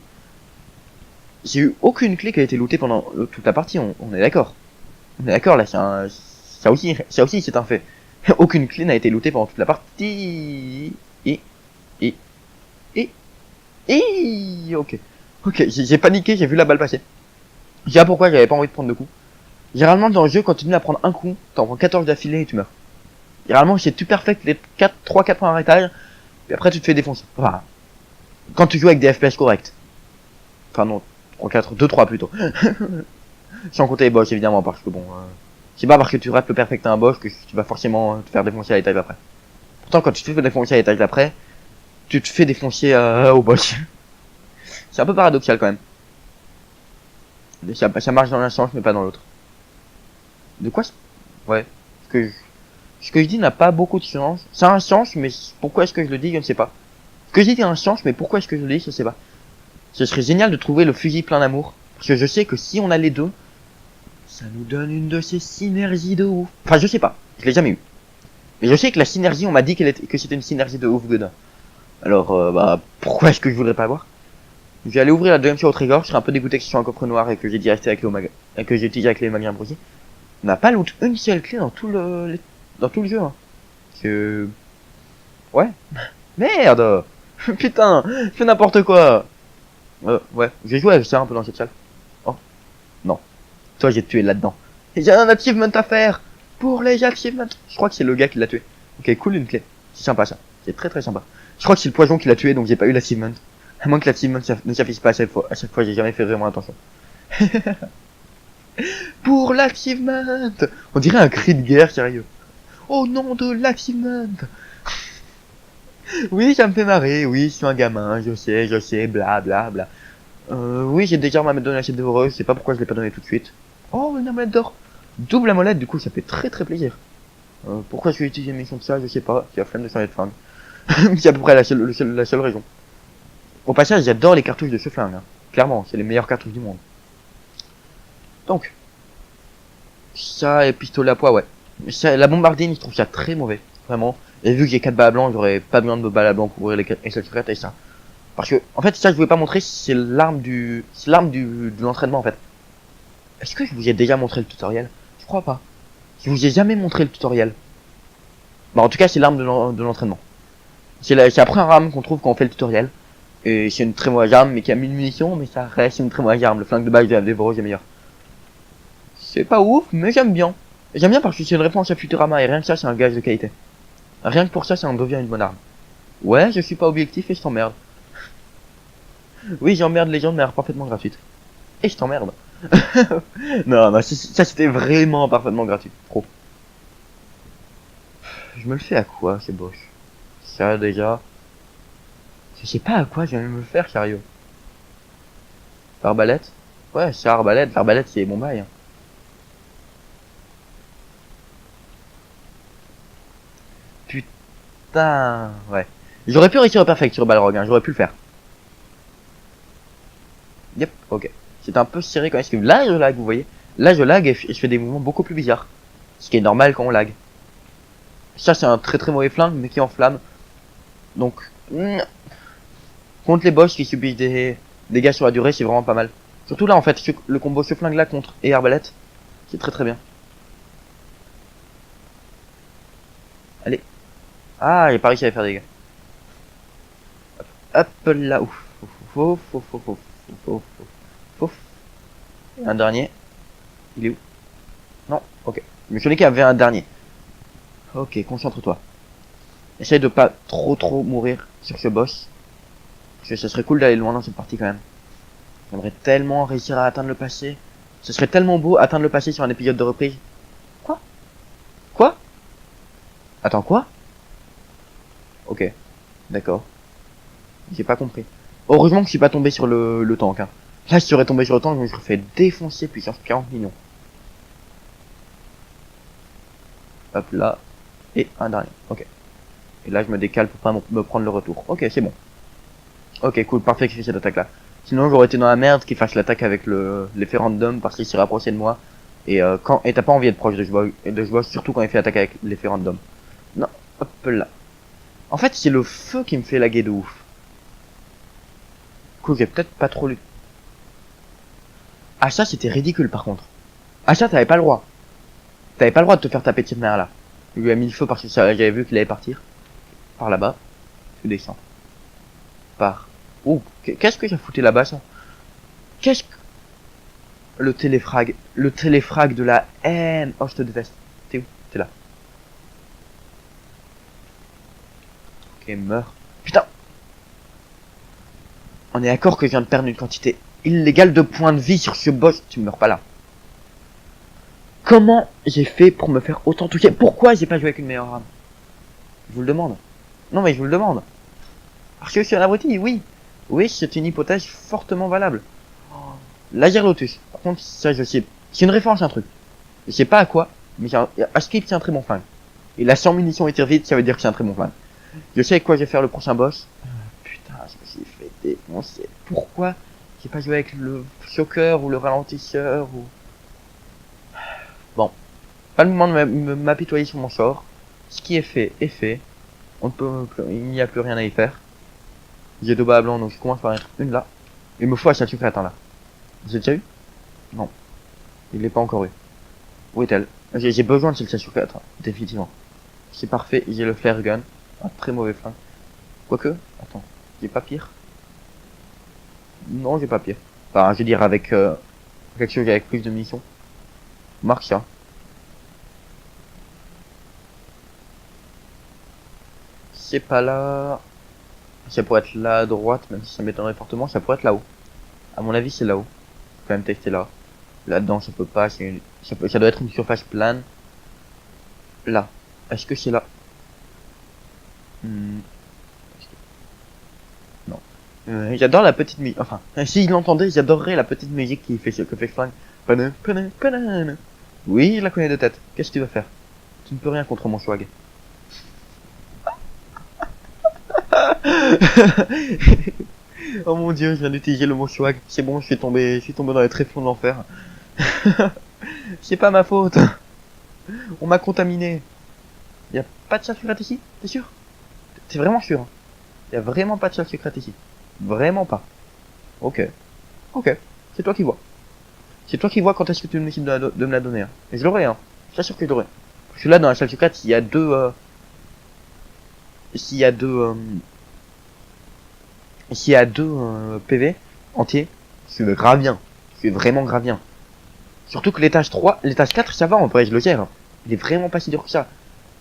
J'ai eu aucune clé qui a été lootée pendant toute la partie, on est d'accord. On est d'accord là, ça aussi c'est un fait. Aucune clé n'a été lootée pendant toute la partie. Et, ok. Ok, j'ai paniqué, j'ai vu la balle passer. Je sais pas pourquoi j'avais pas envie de prendre de coups. Généralement dans le jeu, quand tu viens à prendre un coup, t'en prends 14 d'affilée et tu meurs. Généralement c'est tout perfect les 3-4 points d'arrêtage, puis après tu te fais défoncer. Enfin, quand tu joues avec des FPS corrects. Enfin non, 3-4, 2-3 plutôt. Sans compter les boss évidemment, parce que bon... c'est pas parce que tu rates le perfect à un boss que tu vas forcément te faire défoncer à l'étage d'après. Pourtant quand tu te fais défoncer à l'étage d'après, tu te fais défoncer au boss. C'est un peu paradoxal quand même. Ça marche dans un sens mais pas dans l'autre. De quoi ouais. Ce que je dis n'a pas beaucoup de sens. Ça a un sens, mais pourquoi est-ce que je le dis, je ne sais pas. Ce que je dis a un sens, mais pourquoi est-ce que je le dis, je ne sais pas. Ce serait génial de trouver le fusil plein d'amour. Parce que je sais que si on a les deux, ça nous donne une de ces synergies de ouf. Enfin, je sais pas. Je l'ai jamais eu. Mais je sais que la synergie, on m'a dit que c'était une synergie de ouf dedans. Alors, bah, pourquoi est-ce que je voudrais pas avoir? Je vais aller ouvrir la deuxième sur au trigger. Je serai un peu dégoûté que ce soit un coffre noir et que j'ai direct avec et que j'ai utilisé avec les magasins brosiers. On n'a pas loot une seule clé dans tout le jeu. Hein. Que... Ouais. Merde. Putain, fais n'importe quoi. Ouais, j'ai joué avec ça un peu dans cette salle. Oh, non. Toi, j'ai tué là-dedans. Et j'ai un achievement à faire. Pour les achievements. Je crois que c'est le gars qui l'a tué. Ok, cool, une clé. C'est sympa ça. C'est très très sympa. Je crois que c'est le poison qui l'a tué, donc j'ai pas eu l'achievement. À moins que l'achievement ne s'affiche pas à chaque fois. À chaque fois, j'ai jamais fait vraiment attention. Pour l'achievement. On dirait un cri de guerre, sérieux. Au nom de l'achievement. Oui, ça me fait marrer, oui, je suis un gamin, je sais, bla bla bla. Oui, j'ai déjà ma donné l'assiette dévoreuse, je sais pas pourquoi je l'ai pas donné tout de suite. Oh, une amulette d'or. Double amulette, du coup, ça fait très très plaisir. Pourquoi je vais utiliser une mission de ça, je sais pas, j'ai la flemme de changer de flingue. C'est à peu près la seule raison. Au passage, j'adore les cartouches de ce flingue, hein. Clairement, c'est les meilleures cartouches du monde. Donc, ça et pistolet à poids, ouais. Ça, la bombardine, je trouve ça très mauvais, vraiment. Et vu que j'ai 4 balles à blanc, j'aurais pas besoin de balles à blanc pour ouvrir les secrètes et ça. Parce que, en fait, ça je voulais pas montrer, c'est l'arme de l'entraînement en fait. Est-ce que je vous ai déjà montré le tutoriel? Je crois pas. Je vous ai jamais montré le tutoriel. Bah en tout cas, c'est l'arme de l'entraînement. C'est la première arme qu'on trouve quand on fait le tutoriel. Et c'est une très mauvaise arme, mais qui a 1000 munitions, mais ça reste une très mauvaise arme. Le flingue de base de la Devoreuse est meilleur. C'est pas ouf, mais j'aime bien. J'aime bien parce que c'est une réponse à Futurama et rien que ça, c'est un gage de qualité. Rien que pour ça, ça en devient une bonne arme. Ouais, je suis pas objectif et je t'emmerde. Oui, j'emmerde les gens de manière parfaitement gratuite. Et je t'emmerde. Non, non, ça c'était vraiment parfaitement gratuit. Trop. Je me le fais à quoi, ces boss? Ça déjà. Je sais pas à quoi je vais me le faire, sérieux. L'arbalète? Ouais, c'est arbalète. L'arbalète, c'est mon bail. Hein. Putain, ouais. J'aurais pu réussir au perfect sur Balrog, hein. J'aurais pu le faire. Yep, ok. C'est un peu serré quand même, parce que là je lag, vous voyez. Là je lag et je fais des mouvements beaucoup plus bizarres. Ce qui est normal quand on lag. Ça c'est un très très mauvais flingue, mais qui enflamme. Donc, contre les boss qui subissent des dégâts sur la durée, c'est vraiment pas mal. Surtout là en fait, le combo ce flingue là contre et arbalète, c'est très très bien. Allez. Ah, j'ai pas réussi à faire des dégâts. Hop là, ouf. Ouf, ouf, ouf, ouf, ouf, ouf, ouf. Un dernier. Il est où? Non, ok. Je me suis dit qu'il y avait un dernier. Ok, concentre-toi. Essaye de pas trop mourir sur ce boss. Parce que ça serait cool d'aller loin dans cette partie quand même. J'aimerais tellement réussir à atteindre le passé. Ce serait tellement beau atteindre le passé sur un épisode de reprise. Quoi? Quoi? Attends, quoi? Ok, d'accord. J'ai pas compris. Heureusement que je suis pas tombé sur le tank, hein. Là, si je serais tombé sur le tank, je me serais fait défoncer puissance 40 millions. Hop là. Et un dernier. Ok. Et là, je me décale pour pas me prendre le retour. Ok, c'est bon. Ok, cool, parfait qu'il fait cette attaque là. Sinon, j'aurais été dans la merde qu'il fasse l'attaque avec l'effet random parce qu'il s'est rapproché de moi. Et t'as pas envie d'être proche de joueur, surtout quand il fait attaque avec l'effet random. Non, hop là. En fait, c'est le feu qui me fait laguer de ouf. Cool, j'ai peut-être pas trop lu. Ah, ça, c'était ridicule par contre. Ah, ça, t'avais pas le droit. T'avais pas le droit de te faire taper de cette manière là. Il lui a mis le feu parce que j'avais vu qu'il allait partir. Par là-bas. Tu descends. Par. Oh, qu'est-ce que j'ai foutu là-bas ça? Qu'est-ce que. Le téléfrag. Le téléfrag de la haine. Oh, je te déteste. T'es où? T'es là. Ok, meurs. Putain. On est d'accord que je viens de perdre une quantité illégale de points de vie sur ce boss. Tu meurs pas là. Comment j'ai fait pour me faire autant toucher? Pourquoi j'ai pas joué avec une meilleure arme? Je vous le demande. Non mais je vous le demande. Parce que je suis un abruti, oui. Oui, c'est une hypothèse fortement valable. Laser Lotus. Par contre, ça je sais. C'est une référence à un truc. Je sais pas à quoi, mais Escape c'est un très bon flingue. Et la 100 munitions et tir vite, ça veut dire que c'est un très bon flingue. Je sais avec quoi je vais faire le prochain boss. Putain, je me suis fait défoncer. Pourquoi j'ai pas joué avec le choqueur ou le ralentisseur ou... Bon. Pas le moment de m'apitoyer sur mon sort. Ce qui est fait est fait. On ne peut, il n'y a plus rien à y faire. J'ai deux bas blancs, donc je commence par être une là. Il me faut un secret, attends là. J'ai déjà eu? Non. Il n'est pas encore eu. Où est-elle? J'ai besoin de ce secret, définitivement. C'est parfait, j'ai le flare gun. Un très mauvais flingue. Quoique, attends, j'ai pas pire. Non, j'ai pas pire. Enfin, je veux dire avec quelque chose avec plus de munitions. Marque ça. C'est pas là. Ça pourrait être là à droite, même si ça m'étonnerait fortement. Ça pourrait être là-haut. À mon avis, c'est là-haut. Faut quand même tester là. Là-dedans, ça peut pas. Ça doit être une surface plane. Là. Est-ce que c'est là? Non. J'adore la petite musique. Enfin, si je l'entendais, j'adorerais la petite musique qui fait ce que fait Flingue. Oui, je la connais de tête. Qu'est-ce que tu vas faire? Tu ne peux rien contre mon swag. Oh mon dieu, je viens d'utiliser le mot swag. C'est bon, je suis tombé dans les tréfonds de l'enfer. C'est pas ma faute. On m'a contaminé. Y a pas de salle secrète ici? T'es sûr? T'es vraiment sûr? Y a vraiment pas de salle secrète ici? Vraiment pas. Ok. Ok. C'est toi qui vois. C'est toi qui vois quand est-ce que tu me décides de me la donner. Hein. Et je l'aurai, hein. Je t'assure que je l'aurai. Parce que là, dans la salle secrète, il y a deux... S'il y a deux... S'il y a deux PV entiers, c'est grave bien. C'est vraiment grave bien. Surtout que l'étage 3, l'étage 4, ça va en vrai, je le gère. Il est vraiment pas si dur que ça.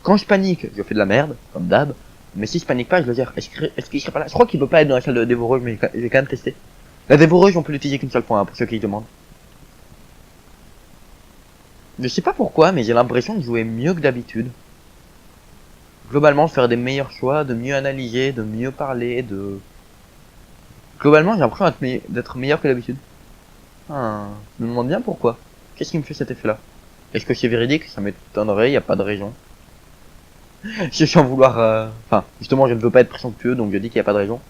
Quand je panique, je fais de la merde, comme d'hab. Mais si je panique pas, je le gère. Est-ce qu'il serait pas là? Je crois qu'il peut pas être dans la salle de dévoreuse, mais je vais quand même tester. La dévoreuse, on peut l'utiliser qu'une seule fois, hein, pour ceux qui se demandent. Je sais pas pourquoi, mais j'ai l'impression de jouer mieux que d'habitude. Globalement, de faire des meilleurs choix, de mieux analyser, de mieux parler, de... Globalement, j'ai l'impression d'être meilleur que d'habitude. Ah, je me demande bien pourquoi. Qu'est-ce qui me fait cet effet-là? Est-ce que c'est véridique? Ça m'étonnerait, y a pas de raison. Je suis en vouloir... Enfin, justement, je ne veux pas être présomptueux, donc je dis qu'il y a pas de raison.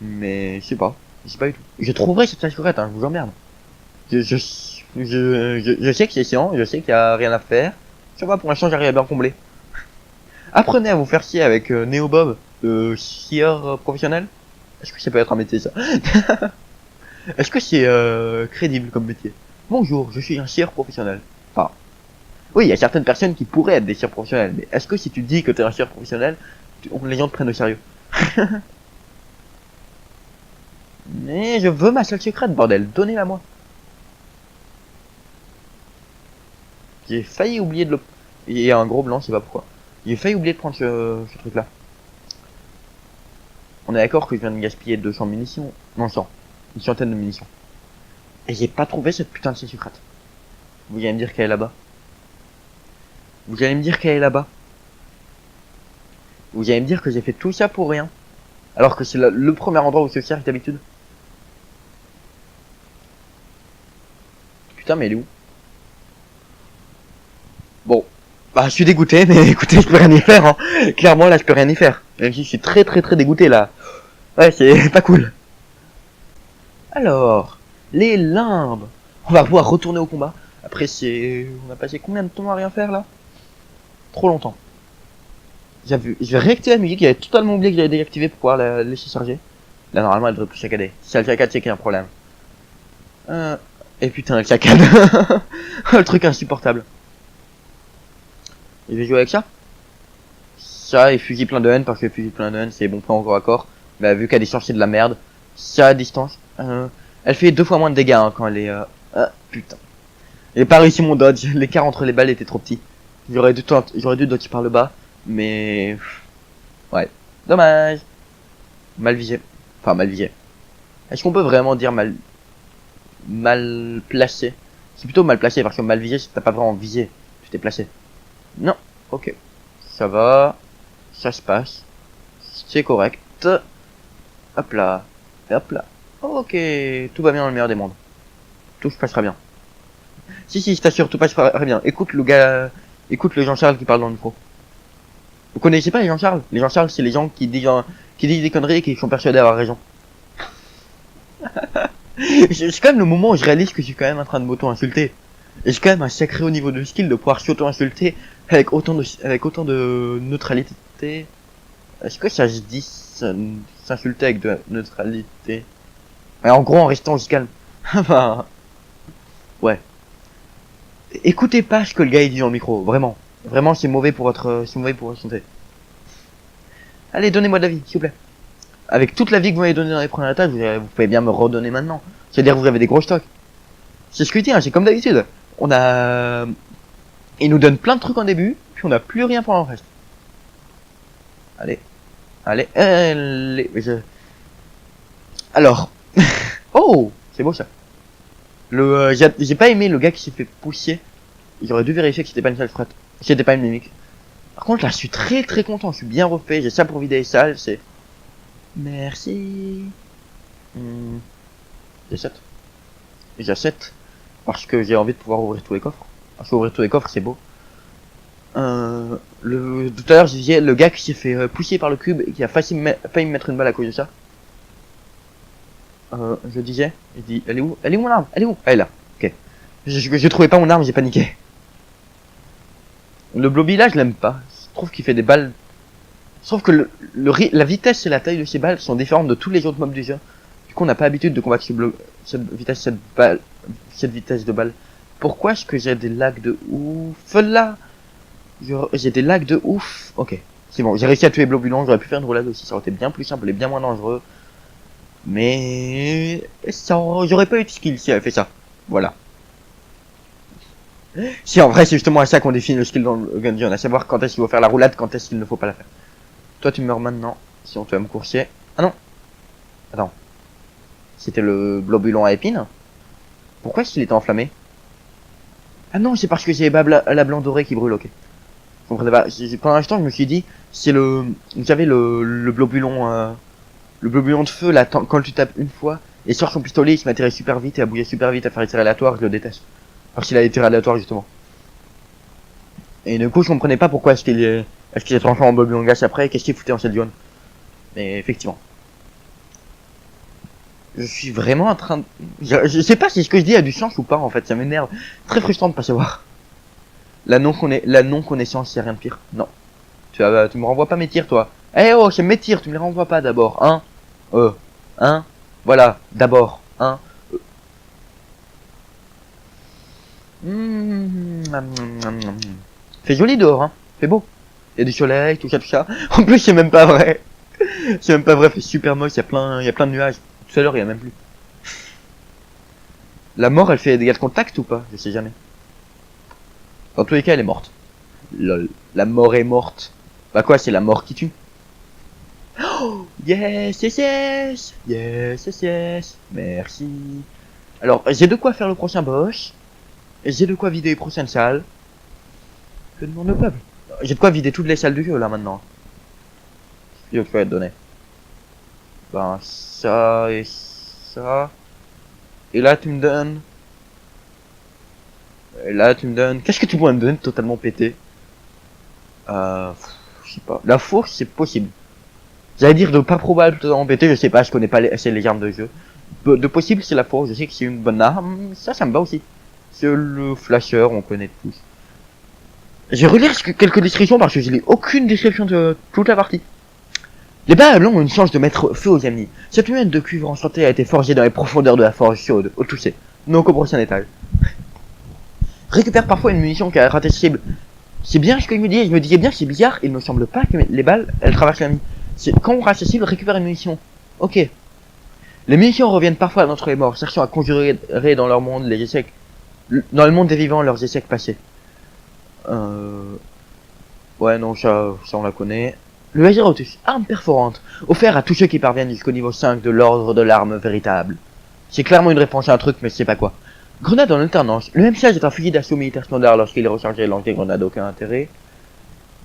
Mais, je sais pas. Je sais pas du tout. Je trouverai cette secrète, hein, je vous emmerde. Je sais que c'est chiant, je sais qu'il y a rien à faire. Ça va, pour l'instant, j'arrive à bien combler. Apprenez à vous faire chier avec Neobob, skieur professionnel. Est-ce que ça peut être un métier, ça? Est-ce que c'est crédible comme métier? Bonjour, je suis un skieur professionnel. Enfin, oui, il y a certaines personnes qui pourraient être des skieurs professionnels, mais est-ce que si tu dis que t'es un skieur professionnel, les gens te prennent au sérieux? Mais je veux ma salle secrète, bordel, donnez-la moi. J'ai failli oublier de le... Il y a un gros blanc, je sais pas pourquoi. J'ai failli oublier de prendre ce truc-là. On est d'accord que je viens de gaspiller 200 munitions. Non, 100. Une centaine de munitions. Et j'ai pas trouvé cette putain de sucrate. Vous allez me dire qu'elle est là-bas. Vous allez me dire qu'elle est là-bas. Vous allez me dire que j'ai fait tout ça pour rien. Alors que c'est le premier endroit où se cherche d'habitude. Putain, mais elle est où? Bon. Bah, je suis dégoûté, mais écoutez, je peux rien y faire, hein. Clairement, là, je peux rien y faire. Même si je suis très dégoûté, là. Ouais, c'est pas cool. Alors, les limbes. On va pouvoir retourner au combat. Après, on a passé combien de temps à rien faire, là? Trop longtemps. Je vais réactiver la musique, j'avais totalement oublié que j'avais désactivé pour pouvoir la laisser charger. Là, normalement, elle devrait plus saccader. Si elle saccade, c'est qu'il y a un problème. Et putain, elle saccade. Le truc insupportable. Je vais jouer avec ça. Ça et fusil plein de haine, parce que fusil plein de haine, c'est bon plan encore à corps. Bah, vu qu'elle est sortie de la merde. Ça à distance. Elle fait 2 fois moins de dégâts hein, quand elle est... Ah, putain. J'ai pas réussi mon dodge. L'écart entre les balles était trop petit. J'aurais dû dodge par le bas. Mais... Ouais. Dommage. Mal visé. Enfin, mal visé. Est-ce qu'on peut vraiment dire mal placé? C'est plutôt mal placé, parce que mal visé, c'est que t'as pas vraiment visé. Tu t'es placé. Non. Ok. Ça va. Ça se passe. C'est correct. Hop là. Et hop là. Ok. Tout va bien dans le meilleur des mondes. Tout se passera bien. Si, je t'assure, tout passera bien. Écoute le gars... Écoute le Jean-Charles qui parle dans le micro. Vous connaissez pas les Jean-Charles? Les Jean-Charles, c'est les gens qui disent des conneries et qui sont persuadés d'avoir raison. C'est quand même le moment où je réalise que je suis quand même en train de m'auto-insulter. Et j'ai quand même un sacré haut niveau de skill de pouvoir s'auto-insulter avec autant de neutralité. Est-ce que ça se dit s'insulter avec de la neutralité? Ouais, en gros, en restant aussi calme. Enfin... Ouais. Écoutez pas ce que le gars il dit dans le micro, vraiment. Vraiment, c'est mauvais pour votre santé. Allez, donnez-moi de la vie, s'il vous plaît. Avec toute la vie que vous m'avez donnée dans les premières étages, vous pouvez bien me redonner maintenant. C'est-à-dire que vous avez des gros stocks. C'est ce que je dis, hein, c'est comme d'habitude. Il nous donne plein de trucs en début, puis on n'a plus rien pour le reste. Allez. Alors. Oh, c'est beau ça. J'ai pas aimé le gars qui s'est fait pousser. J'aurais dû vérifier que c'était pas une sale frette. C'était pas une mimique. Par contre, là, je suis très content. Je suis bien refait. J'ai ça pour vider les salles. C'est... Merci. J'ai 7. J'ai 7. Parce que j'ai envie de pouvoir ouvrir tous les coffres. Parce qu'ouvrir tous les coffres, c'est beau. Tout à l'heure, je disais, le gars qui s'est fait pousser par le cube et qui a failli me mettre une balle à cause de ça. Je disais, il dit, elle est où mon arme? Elle est où? Elle est là. Ok. Je trouvais pas mon arme, j'ai paniqué. Le Blobby là, je l'aime pas. Je trouve qu'il fait des balles. Je trouve que la vitesse et la taille de ces balles sont différentes de tous les autres mobs du jeu. Du coup, on n'a pas l'habitude de combattre cette vitesse de balle. Pourquoi est-ce que j'ai des lags de ouf là? J'ai des lags de ouf. Ok, c'est bon, j'ai réussi à tuer Blobulon. J'aurais pu faire une roulade aussi, ça aurait été bien plus simple et bien moins dangereux. Mais j'aurais pas eu de skill si elle avait fait ça. Voilà. Si en vrai c'est justement à ça qu'on définit le skill dans le Gungeon, à savoir quand est-ce qu'il faut faire la roulade, quand est-ce qu'il ne faut pas la faire. Toi tu meurs maintenant, sinon tu vas me coursier. Ah non. Attends. C'était le Blobulon à épines. Pourquoi est-ce qu'il était enflammé? Ah non, c'est parce que j'ai la blanc doré qui brûle, ok. Vous comprenez pas, pendant l'instant je me suis dit, c'est vous savez le Blobulon, le Blobulon de feu là, quand tu tapes une fois, et sort son pistolet, il se met à tirer super vite et à bouiller super vite, à faire des tirs aléatoires, je le déteste. Parce qu'il a des tirs aléatoires justement. Et du coup je comprenais pas pourquoi est-ce qu'il s'est transformé en Blobulon de glace après, qu'est-ce qu'il foutait en cette zone. Mais effectivement. Je suis vraiment en train de... Je sais pas si ce que je dis a du sens ou pas en fait, ça m'énerve. Très frustrant de pas savoir. La non-connaissance, y'a rien de pire. Non. Tu me renvoies pas mes tirs toi. Eh oh, j'aime mes tirs, tu me les renvoies pas d'abord. Voilà, d'abord. Fait joli dehors, hein. Fait beau. Il y a du soleil, tout ça. En plus, c'est même pas vrai. C'est même pas vrai, fait super moche, il y a plein de nuages. Tout à l'heure, il y a même plus. La mort, elle fait des dégâts de contact ou pas? Je sais jamais. Dans tous les cas, elle est morte. Lol. La mort est morte. Bah quoi, c'est la mort qui tue. Oh, yes. Merci. Alors, j'ai de quoi faire le prochain boss. J'ai de quoi vider les prochaines salles. Que demande le peuple? J'ai de quoi vider toutes les salles du jeu là maintenant. Je vais te donner. Ben ça et ça. Et là tu me donnes. Et là tu me donnes. Qu'est-ce que tu pourrais me donner totalement pété? Je sais pas. La fourche c'est possible. J'allais dire de pas probable totalement pété, je sais pas, je connais pas assez les armes de jeu. De possible c'est la fourche, je sais que c'est une bonne arme, ça me va aussi. C'est le flasher, on connaît tous. Je vais relire quelques descriptions parce que je lis aucune description de toute la partie. Les balles ont une chance de mettre feu aux ennemis. Cette lunette de cuivre enchantée a été forgée dans les profondeurs de la forge chaude, au toucher. Donc au prochain étage. Récupère parfois une munition qui a raté cible. C'est bien ce que je me disais bien c'est bizarre, il me semble pas que les balles, elles traversent l'ennemi. Quand on rate cible, récupère une munition. Ok. Les munitions reviennent parfois d'entre les morts, cherchant à conjurer dans leur monde les échecs. Dans le monde des vivants, leurs échecs passés. Ouais, non, ça on la connaît. Le Agirotus, arme perforante, offert à tous ceux qui parviennent jusqu'au niveau 5 de l'ordre de l'arme véritable. C'est clairement une réponse à un truc, mais je sais pas quoi. Grenade en alternance. Le M16 est un fusil d'assaut militaire standard lorsqu'il est rechargé et lance des grenades aucun intérêt.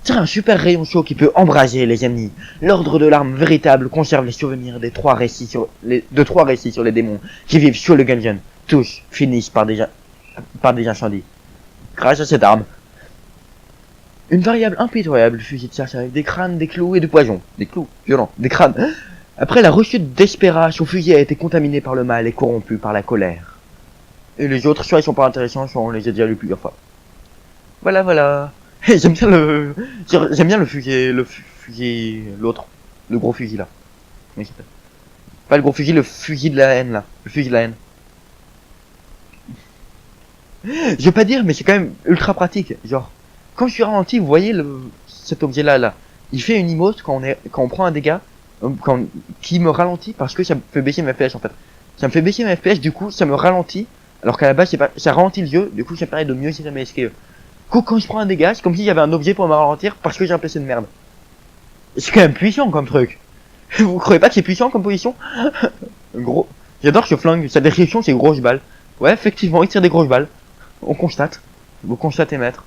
Tire un super rayon chaud qui peut embraser les ennemis. L'ordre de l'arme véritable conserve les souvenirs des trois récits sur les démons qui vivent sur le Gungeon. Tous finissent par des incendies. Grâce à cette arme. Une variable impitoyable, fusil de chasse avec des crânes, des clous et du poison. Des clous, violents, des crânes. Après la rechute d'Espera, son fusil a été contaminé par le mal et corrompu par la colère. Et les autres, soit ils sont pas intéressants, soit on les a déjà lus plusieurs fois. Voilà. J'aime bien le fusil, l'autre. Le gros fusil là. Comment il s'appelle? Pas le gros fusil, le fusil de la haine là. Le fusil de la haine. Je veux pas dire, mais c'est quand même ultra pratique. Genre, quand je suis ralenti, vous voyez cet objet là, il fait une emote quand on prend un dégât, qui me ralentit parce que ça me fait baisser mes FPS en fait. Ça me fait baisser mes FPS, du coup ça me ralentit, alors qu'à la base ça ralentit le jeu, du coup ça me permet de mieux gérer mes SKE. Quand je prends un dégât, c'est comme s'il y avait un objet pour me ralentir parce que j'ai un PC de merde. C'est quand même puissant comme truc. Vous croyez pas que c'est puissant comme position? Gros. J'adore ce flingue, sa description c'est grosse balle. Ouais, effectivement, il tire des grosses balles. On constate. Vous constatez, maître.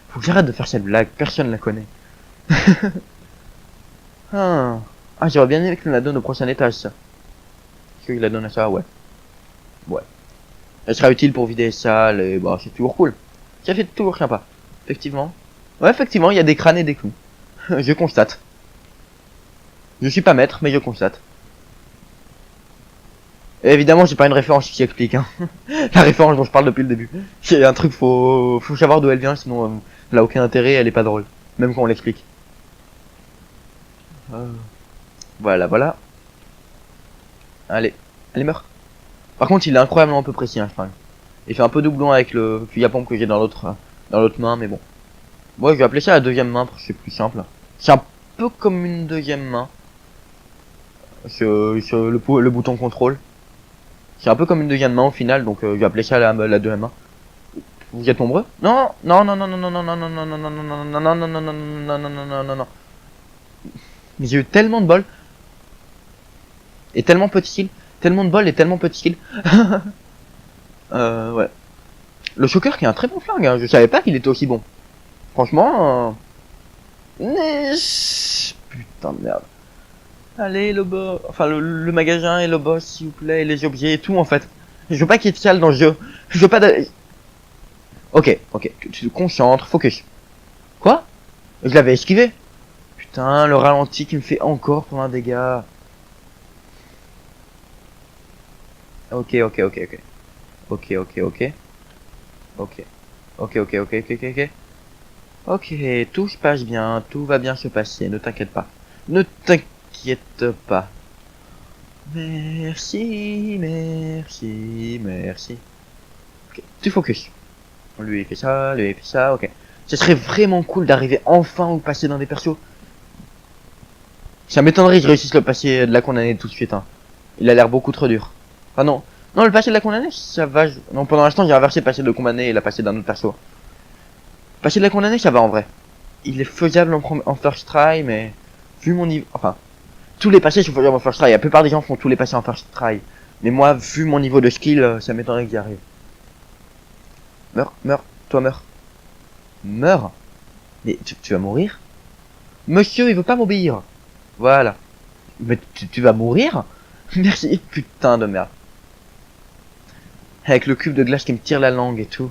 Faut que j'arrête de faire cette blague, personne la connaît. Ah, j'aurais bien aimé qu'il la donne au prochain étage, ça. Est-ce qu'il la donne à ça? Ouais. Elle sera utile pour vider les salles, et bah, c'est toujours cool. Ça fait toujours sympa. Effectivement. Ouais, effectivement, il y a des crânes et des clous. Je constate. Je suis pas maître, mais je constate. Et évidemment, j'ai pas une référence qui explique, hein. La référence dont je parle depuis le début. C'est un truc, faut savoir d'où elle vient, sinon, elle a aucun intérêt, elle est pas drôle. Même quand on l'explique. Voilà. Allez, meurt. Par contre, il est incroyablement peu précis, hein, je parle. Il fait un peu doublon avec le fusil à pompe que j'ai dans l'autre main, mais bon. Moi, je vais appeler ça la deuxième main parce que c'est plus simple. C'est un peu comme une deuxième main. Sur le bouton contrôle. C'est un peu comme une deuxième main au final, donc je vais appeler ça la deuxième main. Vous êtes nombreux? Non. Mais j'ai eu tellement de bol. Et tellement peu de skill. Tellement de bol et tellement peu de skill. Ouais. Le choker qui est un très bon flingue, hein. Je savais pas qu'il était aussi bon. Franchement, putain de merde. Allez, le boss, enfin le magasin et le boss, s'il vous plaît, et les objets et tout en fait. Je veux pas qu'il y ait de salle dans le jeu. Je veux pas de... Ok, tu te concentres, focus. Quoi? Je l'avais esquivé. Putain, le ralenti qui me fait encore prendre un dégât. Ok. Ok, tout se passe bien, tout va bien se passer, ne t'inquiète pas. Ne t'inquiète pas. Merci. Ok, tu focus. Lui il fait ça, ok. Ce serait vraiment cool d'arriver enfin ou passer dans des persos. Ça m'étonnerait que je réussisse le passer de la condamnée tout de suite, hein. Il a l'air beaucoup trop dur. Enfin non, le passer de la condamnée, ça va. Non, pendant l'instant j'ai inversé le passer de condamné et la passer d'un autre perso. Passer de la condamnée, ça va en vrai. Il est faisable en first try, mais vu mon niveau, enfin, tous les passés sont faisables en first try. La plupart des gens font tous les passés en first try. Mais moi, vu mon niveau de skill, ça m'étonnerait que j'y arrive. Meurs, meurs, toi meurs. Meurs. Mais tu vas mourir? Monsieur, il veut pas m'obéir. Voilà. Mais tu vas mourir? Merci, putain de merde. Avec le cube de glace qui me tire la langue et tout.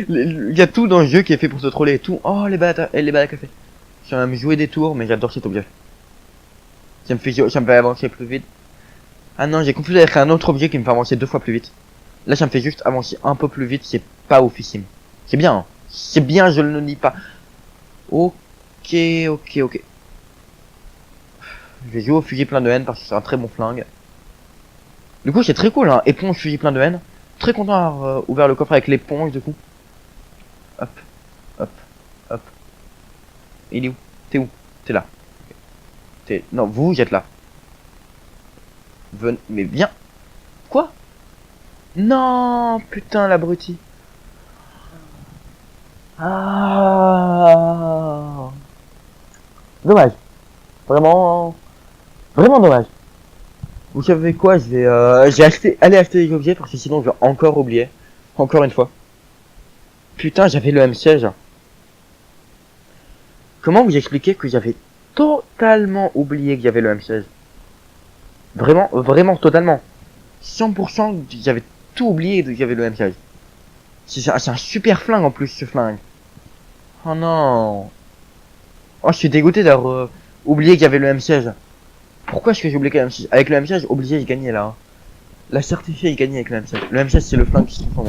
Il y a tout dans le jeu qui est fait pour te troller et tout. Oh, les balles à café. J'ai même joué des tours, mais j'adore cet objet. Ça me fait avancer plus vite. Ah non, j'ai confondu avec un autre objet qui me fait avancer 2 fois plus vite. Là, ça me fait juste avancer un peu plus vite, c'est pas oufissime. C'est bien, hein. C'est bien, je ne le dis pas. Ok. Je vais jouer au fusil plein de haine parce que c'est un très bon flingue. Du coup, c'est très cool, hein. Éponge, fusil plein de haine. Très content d'avoir ouvert le coffre avec l'éponge, du coup. Hop, hop, hop. Il est où? T'es où? T'es là. Non, vous êtes là. Venez, mais viens. Quoi? Non, putain, l'abruti. Ah. Dommage. Vraiment, vraiment dommage. Vous savez quoi? Aller acheter des objets parce que sinon je vais encore oublier. Encore une fois. Putain, j'avais le M16. Comment vous expliquer que j'avais totalement oublié que j'avais le M16? Vraiment, vraiment totalement. 100%, j'avais tout oublié que j'avais le M16. C'est un super flingue en plus, ce flingue. Oh non. Oh, je suis dégoûté d'avoir oublié qu'il y avait le M16. Pourquoi est-ce que j'ai oublié le M16? Avec le M16, obligé, je gagnais là. Hein. La certifiée, il gagnait avec le M16. Le M16, c'est le flingue qui se transforme.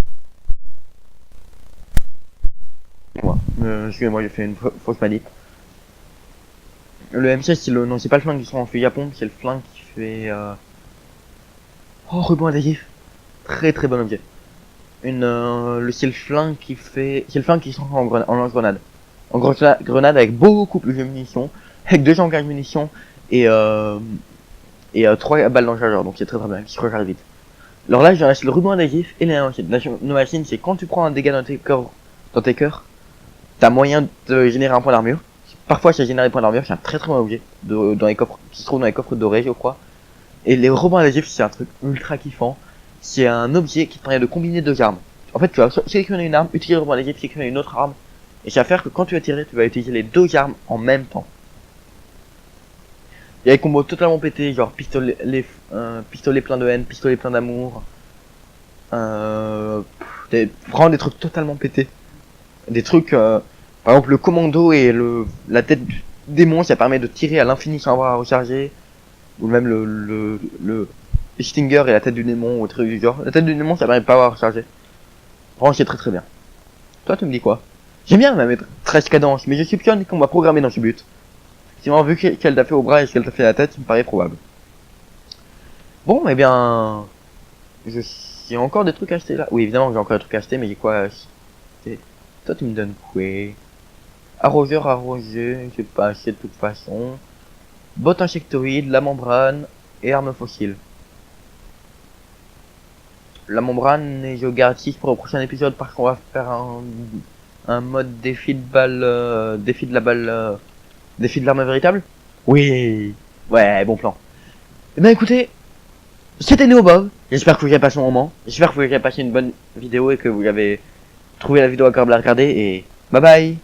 Excusez-moi, j'ai fait une fausse manip. Le M16, c'est le, non, c'est pas le flingue qui se transforme en fusil à pompe, c'est le flingue qui fait, oh, ruban adhésif. Très très bon objet. C'est le flingue qui fait, c'est le flingue qui se transforme en lance-grenade. En grenade avec beaucoup plus de munitions, avec 215 munitions et 3 balles dans le chargeur, donc c'est très très bien, qui se recharge vite. Alors là, j'ai acheté le ruban adhésif et les machines. La machine, c'est quand tu prends un dégât dans tes cœurs, t'as moyen de générer un point d'armure. Parfois, ça génère des points d'armure, c'est un très très bon objet dans les coffres, qui se trouve dans les coffres dorés, je crois. Et les rubans adhésifs, c'est un truc ultra kiffant. C'est un objet qui te permet de combiner 2 armes. En fait, tu vas sélectionner une arme, utiliser le ruban adhésif, sélectionner une autre arme. Et ça va faire que quand tu vas tirer, tu vas utiliser les 2 armes en même temps. Il y a des combos totalement pétés, genre pistolet plein de haine, pistolet plein d'amour. Vraiment des trucs totalement pétés. Des trucs, par exemple le commando et la tête du démon, ça permet de tirer à l'infini sans avoir à recharger. Ou même le Stinger et la tête du démon ou truc du genre. La tête du démon, ça permet de pas avoir à recharger. Vraiment, c'est très très bien. Toi, tu me dis quoi? J'aime bien même mettre 13 cadences, mais je soupçonne qu'on va programmer dans ce but. Sinon, vu qu'elle t'a fait au bras et qu'elle t'a fait à la tête, ça me paraît probable. Bon, eh bien... J'ai encore des trucs à acheter là. Oui, évidemment, j'ai encore des trucs à acheter, mais j'ai quoi à acheter? Toi, tu me donnes quoi? Arroseur arrosé, j'ai pas acheté de toute façon. Botte insectoïde, la membrane et arme fossile. La membrane et je garde 6 pour le prochain épisode parce qu'on va faire un mode défi de balle, défi de la balle, défi de l'arme véritable. Oui, ouais, bon plan. Eh ben écoutez, c'était NeoBob. J'espère que vous avez passé un moment. J'espère que vous avez passé une bonne vidéo et que vous avez trouvé la vidéo agréable à regarder et bye bye.